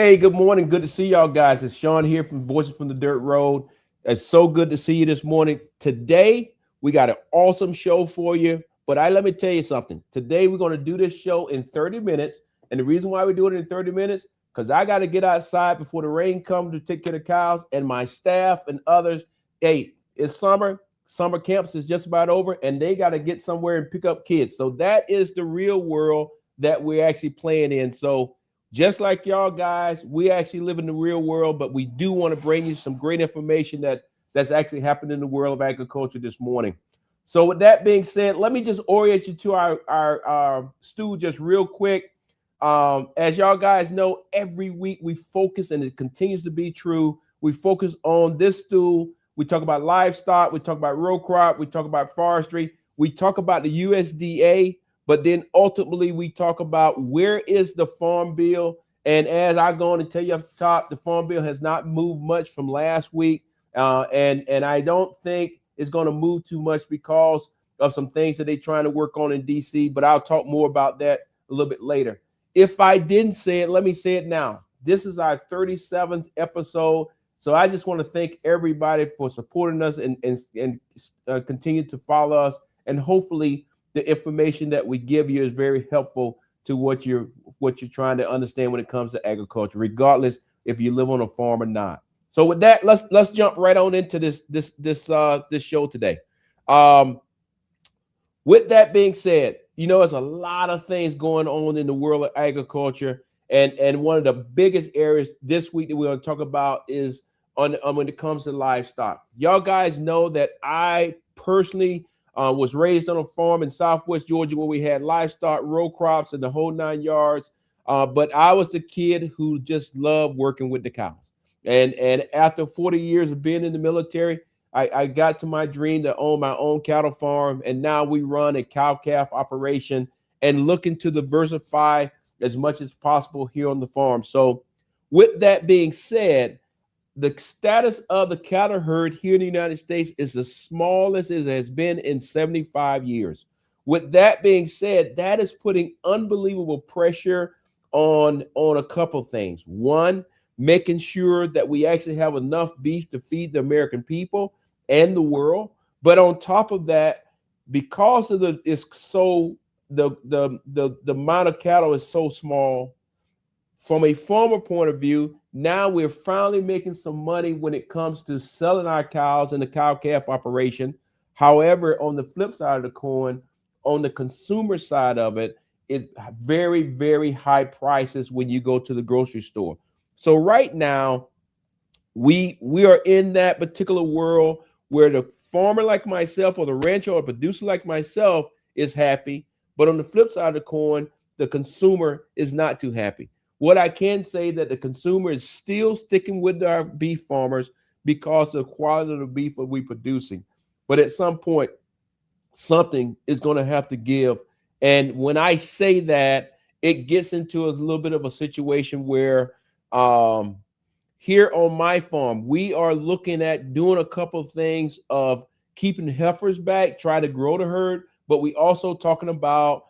Hey, good morning. Good to see y'all guys. It's Sean here from Voices from the Dirt Road. It's so good to see you this morning. Today, we got an awesome show for you. But let me tell you something. Today, we're going to do this show in 30 minutes. And the reason why we're doing it in 30 minutes, because I got to get outside before the rain comes to take care of the cows and my staff and others. Hey, it's summer. Summer camps is just about over, and they got to get somewhere and pick up kids. So that is the real world that we're actually playing in. So just like y'all guys, we actually live in the real world, but we do want to bring you some great information that's actually happened in the world of agriculture this morning. So with that being said, let me just orient you to our stool just real quick. As y'all guys know, every week we focus, and it continues to be true, we focus on this stool. We talk about livestock, we talk about row crop, we talk about forestry, we talk about the USDA, but then ultimately we talk about where is the Farm Bill. And as I go on to tell you up top, the Farm Bill has not moved much from last week. And I don't think it's going to move too much because of some things that they're trying to work on in DC, but I'll talk more about that a little bit later. If I didn't say it, let me say it now. This is our 37th episode. So I just want to thank everybody for supporting us and continue to follow us. And hopefully the information that we give you is very helpful to what you're trying to understand when it comes to agriculture, regardless if you live on a farm or not. So with that, let's jump right on into this show today. With that being said, there's a lot of things going on in the world of agriculture, and one of the biggest areas this week that we're going to talk about is on when it comes to livestock. Y'all guys know that I personally was raised on a farm in Southwest Georgia where we had livestock, row crops, and the whole 9 yards. But I was the kid who just loved working with the cows. And after 40 years of being in the military, I got to my dream to own my own cattle farm. And now we run a cow-calf operation and looking to diversify as much as possible here on the farm. So with that being said, the status of the cattle herd here in the United States is the smallest it has been in 75 years. With that being said, that is putting unbelievable pressure on a couple things. One, making sure that we actually have enough beef to feed the American people and the world. But on top of that, because of the amount of cattle is so small, from a farmer point of view, now we're finally making some money when it comes to selling our cows in the cow-calf operation. However, on the flip side of the coin, on the consumer side of it, it's very, very high prices when you go to the grocery store. So right now, we are in that particular world where the farmer like myself or the rancher or producer like myself is happy, but on the flip side of the coin, the consumer is not too happy. What I can say that the consumer is still sticking with our beef farmers because of the quality of the beef that we're producing. But at some point, something is going to have to give. And when I say that, it gets into a little bit of a situation where here on my farm, we are looking at doing a couple of things of keeping heifers back, try to grow the herd, but we also talking about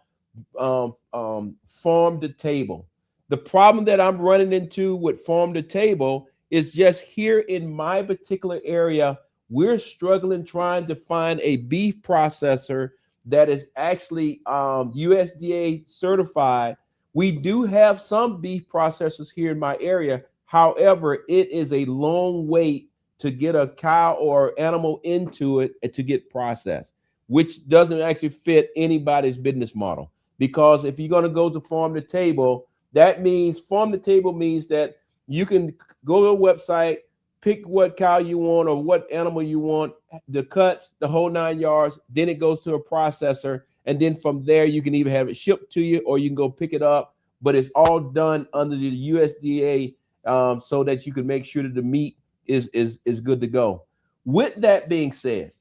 farm to table. The problem that I'm running into with farm to table is just here in my particular area, we're struggling trying to find a beef processor that is actually USDA certified. We do have some beef processors here in my area. However, it is a long wait to get a cow or animal into it and to get processed, which doesn't actually fit anybody's business model. Because if you're going to go to farm to table, that means farm to table means that you can go to a website, pick what cow you want or what animal you want, the cuts, the whole 9 yards. Then it goes to a processor. And then from there, you can either have it shipped to you or you can go pick it up. But it's all done under the USDA so that you can make sure that the meat is good to go. With that being said,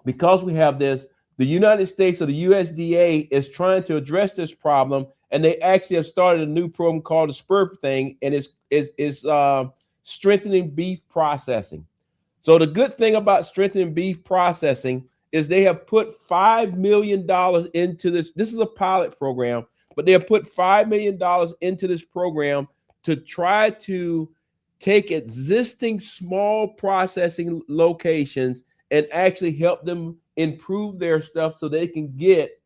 because we have this, the United States or the USDA is trying to address this problem. And they actually have started a new program called the SPUR thing, and it's strengthening beef processing. So the good thing about strengthening beef processing is they have put $5 million into this. This is a pilot program, but they have put $5 million into this program to try to take existing small processing locations and actually help them improve their stuff so they can get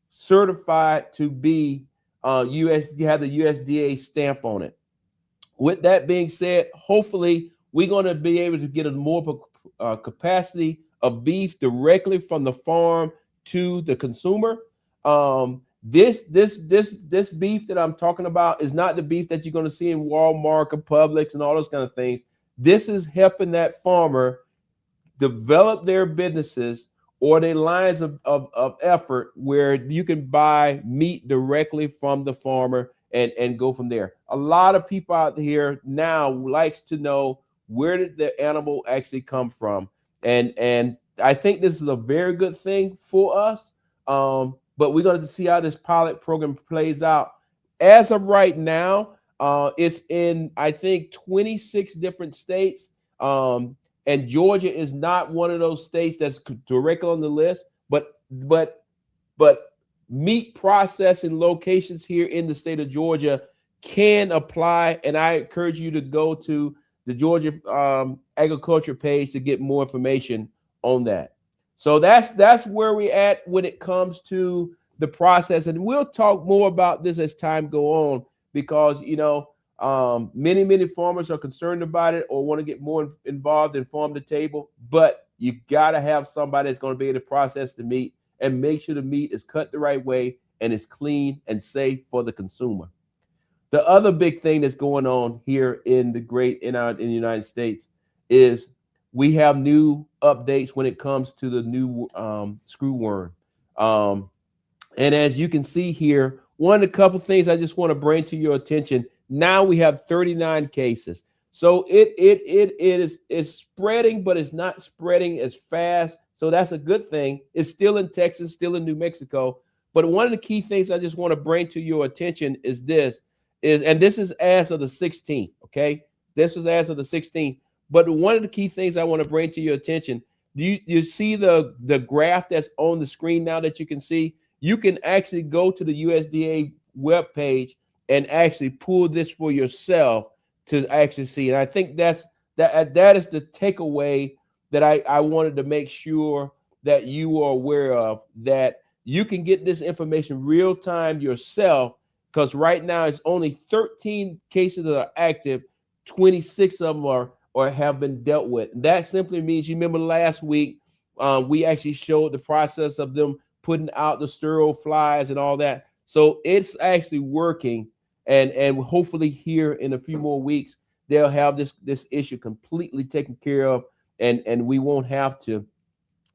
certified to be have the USDA stamp on it. With that being said, hopefully we're going to be able to get a more capacity of beef directly from the farm to the consumer. This beef that I'm talking about is not the beef that you're going to see in Walmart or Publix and all those kind of things. This is helping that farmer develop their businesses or their lines of effort where you can buy meat directly from the farmer and go from there. A lot of people out here now likes to know, where did the animal actually come from? And I think this is a very good thing for us. But we're going to see how this pilot program plays out. As of right now, it's in, I think, 26 different states. And Georgia is not one of those states that's directly on the list, but meat processing locations here in the state of Georgia can apply. And I encourage you to go to the Georgia agriculture page to get more information on that. So that's where we're at when it comes to the process. And we'll talk more about this as time go on, because, many farmers are concerned about it or want to get more involved in farm to table, but you got to have somebody that's going to be able to process the meat and make sure the meat is cut the right way and is clean and safe for the consumer. The other big thing that's going on here in the United States is we have new updates when it comes to the new screwworm. And as you can see here, one of the couple things I just want to bring to your attention. Now we have 39 cases. So it is spreading, but it's not spreading as fast. So that's a good thing. It's still in Texas, still in New Mexico. But one of the key things I just want to bring to your attention is this is as of the 16th, okay? This was as of the 16th. But one of the key things I want to bring to your attention, you see the graph that's on the screen now that you can see? You can actually go to the USDA webpage and actually pull this for yourself to actually see. And I think that is the takeaway that I wanted to make sure that you are aware of, that you can get this information real time yourself, because right now it's only 13 cases that are active, 26 of them or have been dealt with. And that simply means, you remember last week, we actually showed the process of them putting out the sterile flies and all that. So it's actually working, and hopefully here in a few more weeks, they'll have this issue completely taken care of, and we won't have to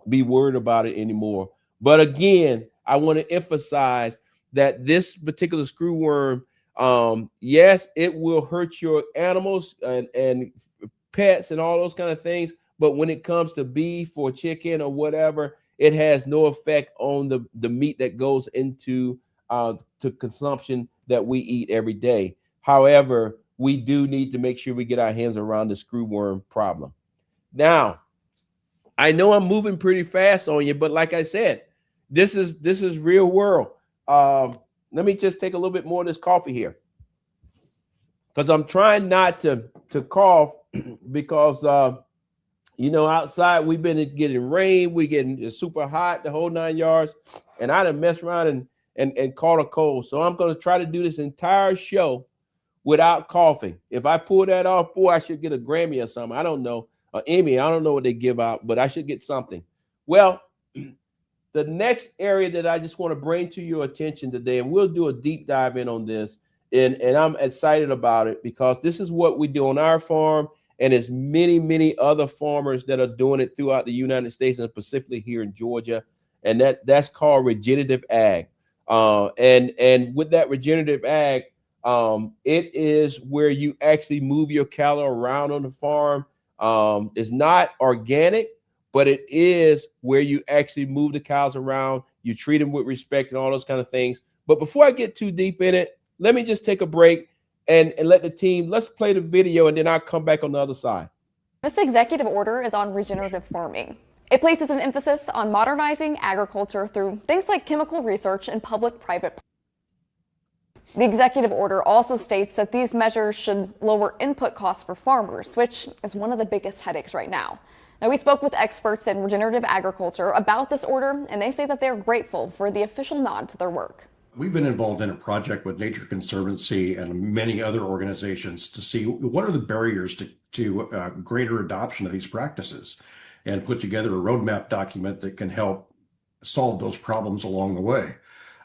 be worried about it anymore. But again, I want to emphasize that this particular screwworm, yes, it will hurt your animals and pets and all those kind of things. But when it comes to beef or chicken or whatever, it has no effect on the meat that goes into to consumption that we eat every day. However, we do need to make sure we get our hands around the screwworm problem. Now, I know I'm moving pretty fast on you, but like I said, this is real world. Let me just take a little bit more of this coffee here, because I'm trying not to cough because outside we've been getting rain, we getting super hot, the whole 9 yards, and I done messed around and caught a cold. So I'm going to try to do this entire show without coughing. If I pull that off, boy, I should get a Grammy or something. I don't know, or Emmy. I don't know what they give out, but I should get something. Well, the next area that I just want to bring to your attention today, and we'll do a deep dive in on this, and I'm excited about it because this is what we do on our farm, and there's many other farmers that are doing it throughout the United States, and specifically here in Georgia, and that's called regenerative ag. And with that regenerative ag, it is where you actually move your cattle around on the farm. It's not organic, but it is where you actually move the cows around. You treat them with respect and all those kind of things. But before I get too deep in it, let me just take a break and let the team, let's play the video, and then I'll come back on the other side. This executive order is on regenerative farming. It places an emphasis on modernizing agriculture through things like chemical research and public-private. The executive order also states that these measures should lower input costs for farmers, which is one of the biggest headaches right now. Now, we spoke with experts in regenerative agriculture about this order, and they say that they're grateful for the official nod to their work. We've been involved in a project with Nature Conservancy and many other organizations to see what are the barriers to greater adoption of these practices, and put together a roadmap document that can help solve those problems along the way.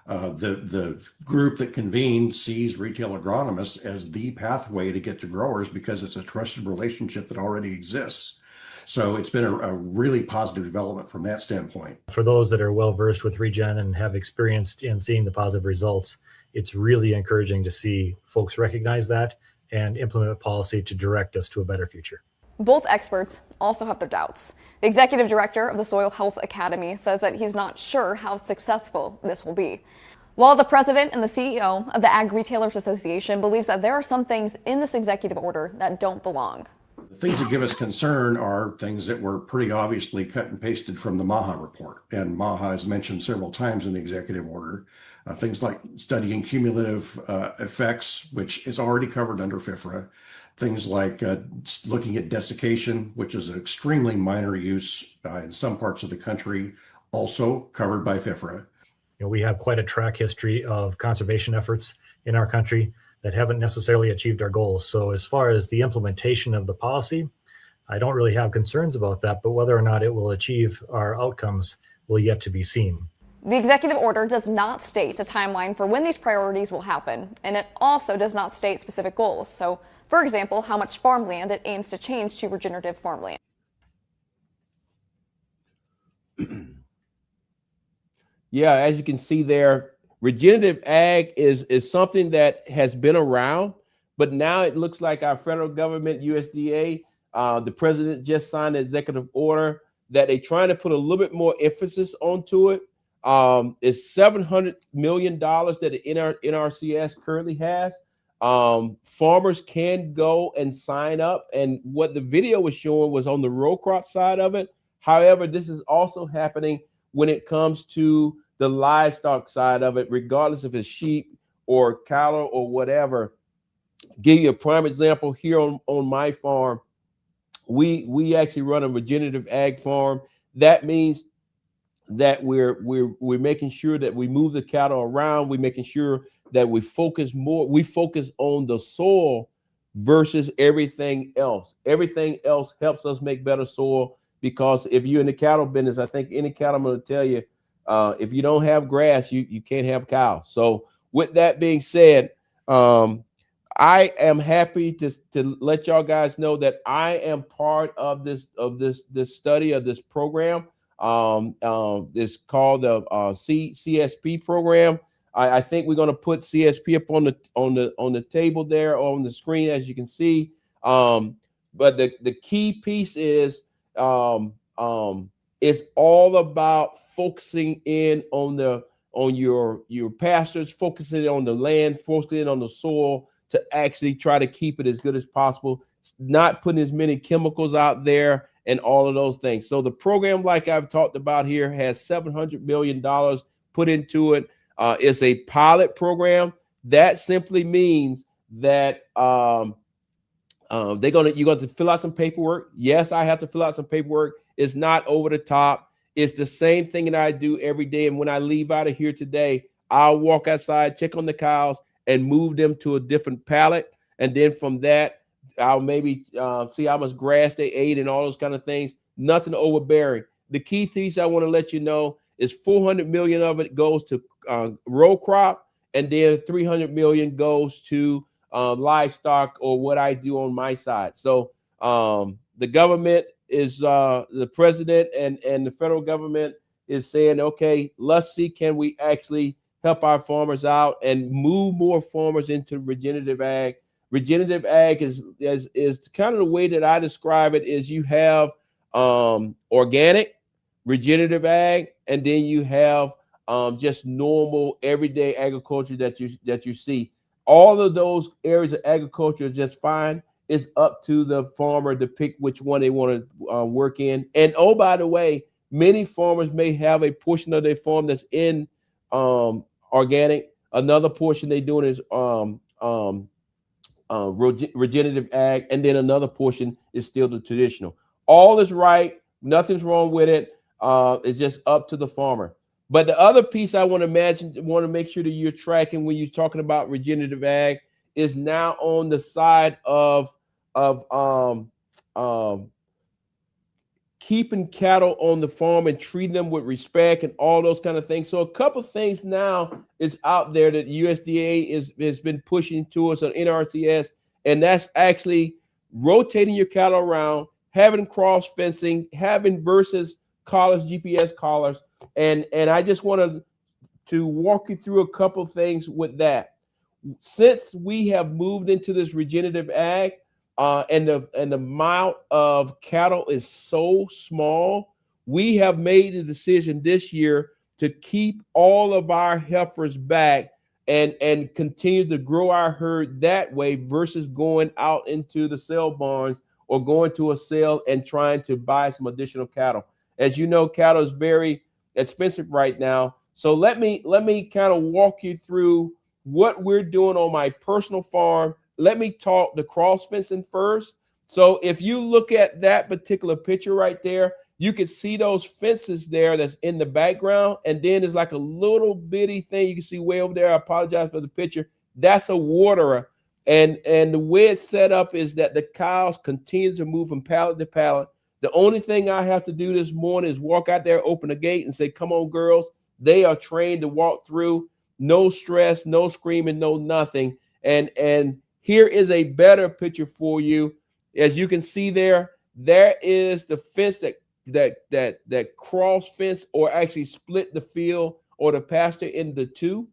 The group that convened sees retail agronomists as the pathway to get to growers because it's a trusted relationship that already exists. So it's been a really positive development from that standpoint. For those that are well versed with regen and have experienced in seeing the positive results, it's really encouraging to see folks recognize that and implement policy to direct us to a better future. Both experts also have their doubts. The executive director of the Soil Health Academy says that he's not sure how successful this will be, while the president and the CEO of the Ag Retailers Association believes that there are some things in this executive order that don't belong. The things that give us concern are things that were pretty obviously cut and pasted from the MAHA report. And MAHA is mentioned several times in the executive order. Things like studying cumulative effects, which is already covered under FIFRA. Things like looking at desiccation, which is an extremely minor use in some parts of the country, also covered by FIFRA. We have quite a track history of conservation efforts in our country that haven't necessarily achieved our goals. So as far as the implementation of the policy, I don't really have concerns about that, but whether or not it will achieve our outcomes will yet to be seen. The executive order does not state a timeline for when these priorities will happen, and it also does not state specific goals. So, for example, how much farmland it aims to change to regenerative farmland. Yeah, as you can see there, regenerative ag is something that has been around, but now it looks like our federal government, USDA, the president just signed an executive order that they're trying to put a little bit more emphasis onto it. It's $700 million that the NRCS currently has. Farmers can go and sign up, and what the video was showing was on the row crop side of it. However, this is also happening when it comes to the livestock side of it, regardless if it's sheep or cattle or whatever. Give you a prime example here on my farm. We actually run a regenerative ag farm. That means that we're making sure that we move the cattle around. We're making sure that we focus on the soil versus everything else. Everything else helps us make better soil, because if you're in the cattle business, I think any cattleman will tell you, if you don't have grass, you can't have cows. So with that being said, I am happy to let y'all guys know that I am part of this study of this program. It's called the CSP program. I think we're going to put CSP up on the table there on the screen, as you can see. But the key piece is it's all about focusing in on your pastures, focusing on the land, focusing on the soil to actually try to keep it as good as possible, not putting as many chemicals out there and all of those things. So the program, like I've talked about here, has $700 million put into it. It's a pilot program. That simply means that you're going to fill out some paperwork. Yes, I have to fill out some paperwork. It's not over the top. It's the same thing that I do every day. And when I leave out of here today, I'll walk outside, check on the cows, and move them to a different pallet. And then from that, I'll maybe see how much grass they ate and all those kind of things. Nothing overbearing. The key piece I want to let you know is 400 million of it goes to row crop, and then 300 million goes to livestock, or what I do on my side. So the government is the president and the federal government is saying, okay, let's see, can we actually help our farmers out and move more farmers into regenerative ag. Regenerative ag is kind of the way that I describe it is you have organic, regenerative ag, and then you have just normal everyday agriculture that you see. All of those areas of agriculture is just fine. It's up to the farmer to pick which one they want to work in. And oh, by the way, many farmers may have a portion of their farm that's in organic. Another portion they're doing is regenerative ag, and then another portion is still the traditional. All is right. Nothing's wrong with it. It's just up to the farmer. But the other piece I want to make sure that you're tracking when you're talking about regenerative ag is now on the side of keeping cattle on the farm and treating them with respect and all those kind of things. So a couple of things now is out there that USDA has been pushing to us on NRCS, and that's actually rotating your cattle around, having cross fencing, having versus collars, GPS collars. And I just wanted to walk you through a couple of things with that. Since we have moved into this regenerative ag, and the amount of cattle is so small, we have made the decision this year to keep all of our heifers back and continue to grow our herd that way versus going out into the sale barns or going to a sale and trying to buy some additional cattle. As you know, cattle is very expensive right now. So let me kind of walk you through what we're doing on my personal farm. Let me talk the cross fencing first. So if you look at that particular picture right there, you can see those fences there that's in the background. And then there's like a little bitty thing you can see way over there. I apologize for the picture. That's a waterer. And the way it's set up is that the cows continue to move from pallet to pallet. The only thing I have to do this morning is walk out there, open the gate and say, come on, girls. They are trained to walk through. No stress, no screaming, no nothing. And here is a better picture for you. As you can see there is the fence that cross fence or actually split the field or the pasture into two.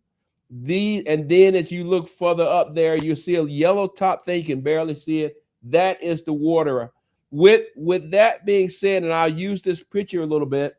And then as you look further up there, you see a yellow top thing. You can barely see it. That is the waterer. With that being said, and I'll use this picture a little bit.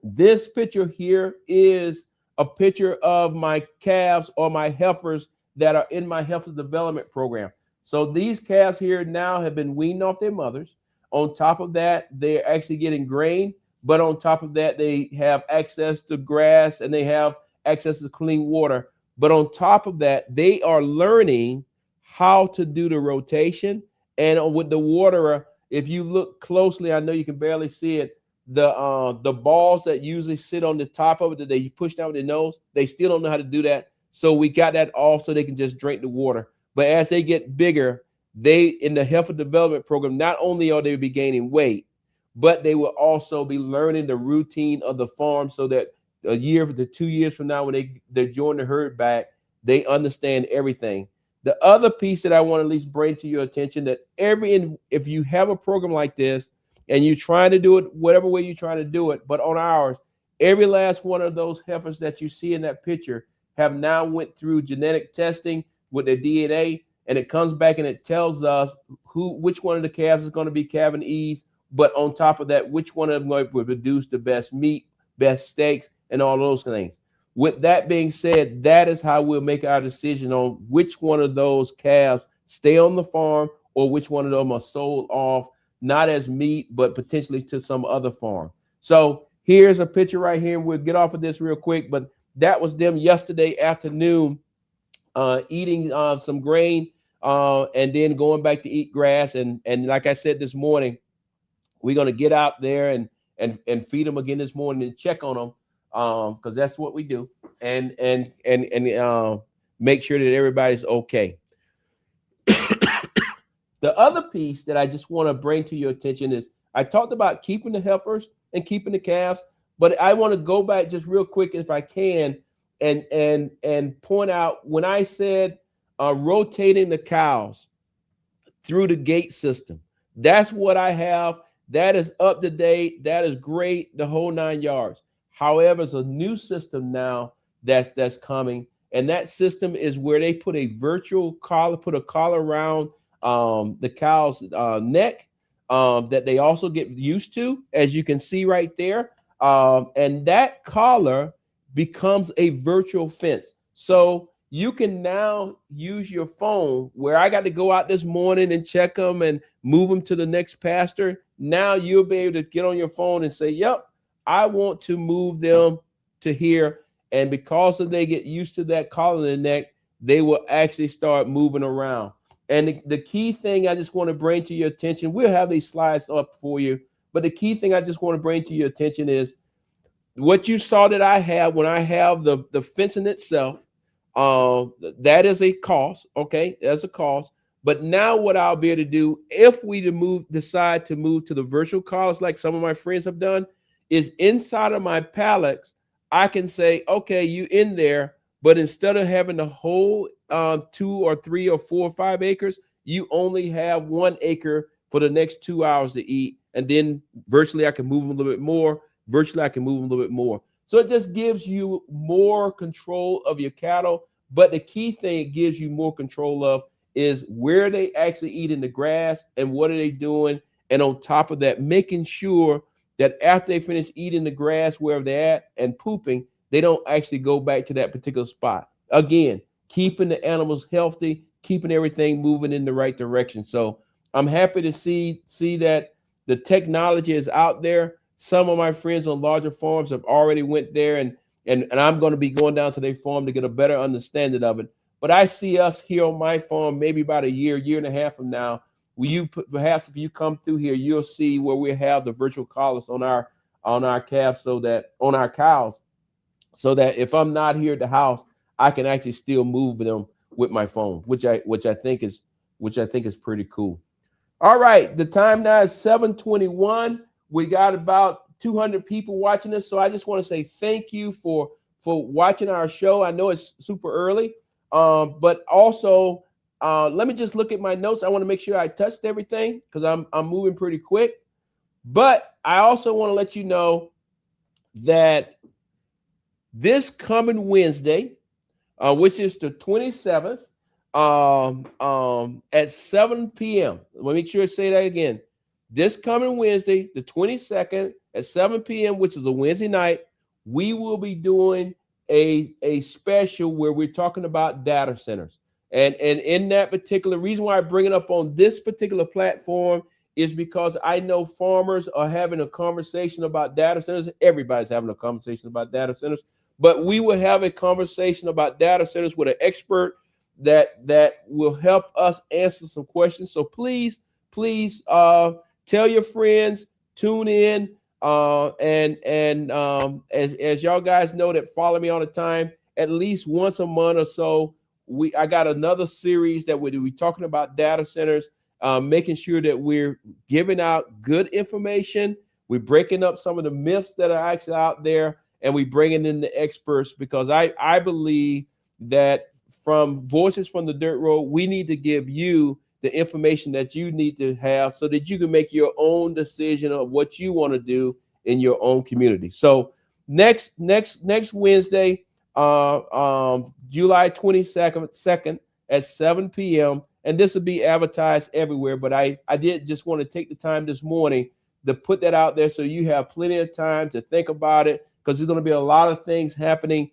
This picture here is a picture of my calves or my heifers that are in my heifer development program. So these calves here now have been weaned off their mothers. On top of that, they're actually getting grain, but on top of that, they have access to grass and they have access to clean water. But on top of that, they are learning how to do the rotation. And with the waterer, if you look closely, I know you can barely see it, the balls that usually sit on the top of it that they push down with their nose, they still don't know how to do that. So we got that off so they can just drink the water. But as they get bigger, they in the heifer development program, not only are they be gaining weight, but they will also be learning the routine of the farm so that a year to 2 years from now, when they join the herd back, they understand everything. The other piece that I want to at least bring to your attention that if you have a program like this and you're trying to do it whatever way you're trying to do it, but on ours, every last one of those heifers that you see in that picture have now went through genetic testing with their DNA, and it comes back and it tells us which one of the calves is going to be calving ease, but on top of that, which one of them will produce the best meat, best steaks, and all those things. With that being said, that is how we'll make our decision on which one of those calves stay on the farm or which one of them are sold off, not as meat, but potentially to some other farm. So here's a picture right here. We'll get off of this real quick, but that was them yesterday afternoon eating some grain and then going back to eat grass. And like I said this morning, we're going to get out there and feed them again this morning and check on them. Because that's what we do, and make sure that everybody's okay. The other piece that I just want to bring to your attention is I talked about keeping the heifers and keeping the calves, but I want to go back just real quick if I can and point out when I said rotating the cows through the gate system. That's what I have. That is up to date. That is great. The whole 9 yards. However, there's a new system now that's coming, and that system is where they put a virtual collar, put a collar around the cow's neck that they also get used to, as you can see right there. And that collar becomes a virtual fence. So you can now use your phone where I got to go out this morning and check them and move them to the next pasture. Now you'll be able to get on your phone and say, yep, I want to move them to here. And because they get used to that collar in their neck, they will actually start moving around. And the key thing I just want to bring to your attention, we'll have these slides up for you, but the key thing I just want to bring to your attention is what you saw that I have when I have the fencing itself. That is a cost, okay? That's a cost. But now what I'll be able to do, if we decide to move to the virtual collars like some of my friends have done, is inside of my pallets, I can say, okay, you in there, but instead of having the whole 2 or 3 or 4 or 5 acres, you only have 1 acre for the next 2 hours to eat. And then virtually I can move them a little bit more. Virtually I can move them a little bit more. So it just gives you more control of your cattle. But the key thing it gives you more control of is where they actually eat in the grass and what are they doing. And on top of that, making sure that after they finish eating the grass wherever they're at and pooping, they don't actually go back to that particular spot. Again, keeping the animals healthy, keeping everything moving in the right direction. So I'm happy to see that the technology is out there. Some of my friends on larger farms have already went there, and I'm going to be going down to their farm to get a better understanding of it. But I see us here on my farm maybe about a year and a half from now. Perhaps if you come through here, you'll see where we have the virtual collars on our calves, on our cows, so that if I'm not here at the house, I can actually still move them with my phone, which I think is pretty cool. All right, the time now is 7:21. We got about 200 people watching us, so I just want to say thank you for watching our show. I know it's super early, but also let me just look at my notes. I want to make sure I touched everything because I'm moving pretty quick. But I also want to let you know that this coming Wednesday, which is the 27th, at 7 p.m. Let me make sure I say that again. This coming Wednesday, the 22nd at 7 p.m., which is a Wednesday night, we will be doing a special where we're talking about data centers. And in that particular reason why I bring it up on this particular platform is because I know farmers are having a conversation about data centers. Everybody's having a conversation about data centers, but we will have a conversation about data centers with an expert that will help us answer some questions. So please, tell your friends, tune in, as y'all guys know that follow me all the time, at least once a month or so, I got another series that we'll be talking about data centers, making sure that we're giving out good information. We're breaking up some of the myths that are actually out there, and we bringing in the experts, because I believe that from Voices from the Dirt Road, we need to give you the information that you need to have so that you can make your own decision of what you want to do in your own community. So next Wednesday, July 22nd at 7 p.m. And this will be advertised everywhere. But I did just want to take the time this morning to put that out there so you have plenty of time to think about it, because there's going to be a lot of things happening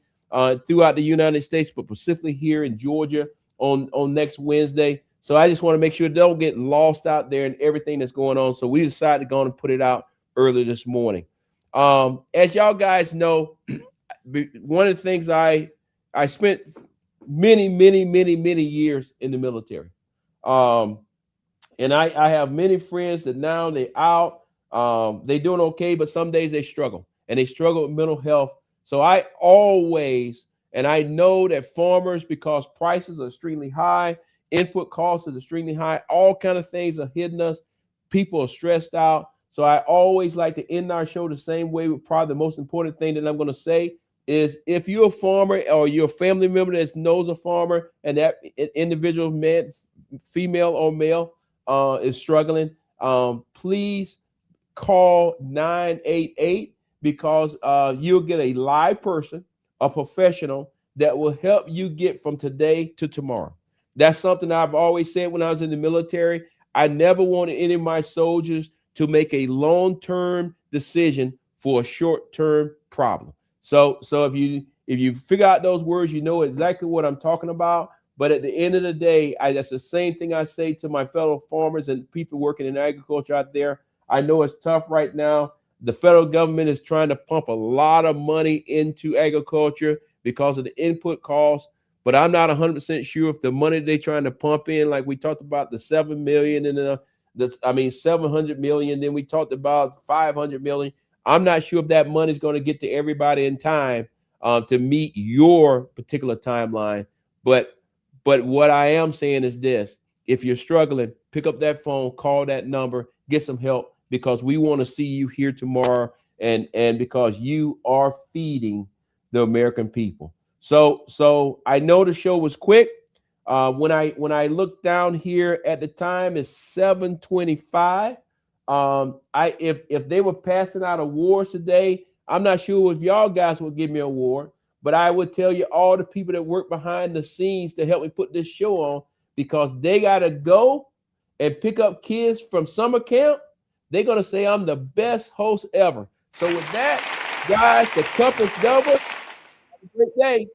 throughout the United States, but specifically here in Georgia on next Wednesday. So I just want to make sure they don't get lost out there in everything that's going on. So we decided to go and put it out early this morning. As y'all guys know, one of the things I spent many years in the military. And I have many friends that now they're out. They're doing okay, but some days they struggle, and they struggle with mental health. So I always, and I know that farmers, because prices are extremely high, input costs are extremely high, all kind of things are hitting us. People are stressed out. So I always like to end our show the same way. With probably the most important thing that I'm going to say is, if you're a farmer or you're a family member that knows a farmer and that individual man, female or male, is struggling, please call 988, because you'll get a live person, a professional that will help you get from today to tomorrow. That's something I've always said when I was in the military. I never wanted any of my soldiers to make a long-term decision for a short-term problem. So if you figure out those words, you know exactly what I'm talking about. But at the end of the day, that's the same thing I say to my fellow farmers and people working in agriculture out there. I know it's tough right now. The federal government is trying to pump a lot of money into agriculture. because of the input costs. But I'm not 100% sure if the money they're trying to pump in, like we talked about the 7 million and 700 million. Then we talked about 500 million. I'm not sure if that money is going to get to everybody in time to meet your particular timeline. But what I am saying is this: if you're struggling, pick up that phone, call that number, get some help, because we want to see you here tomorrow, and because you are feeding the American people. So I know the show was quick. When I look down here at the time, it's 7:25. If they were passing out awards today, I'm not sure if y'all guys would give me an award, but I would tell you all the people that work behind the scenes to help me put this show on, because they got to go and pick up kids from summer camp. They're going to say I'm the best host ever. So with that, guys, the cup is double. Have a great day.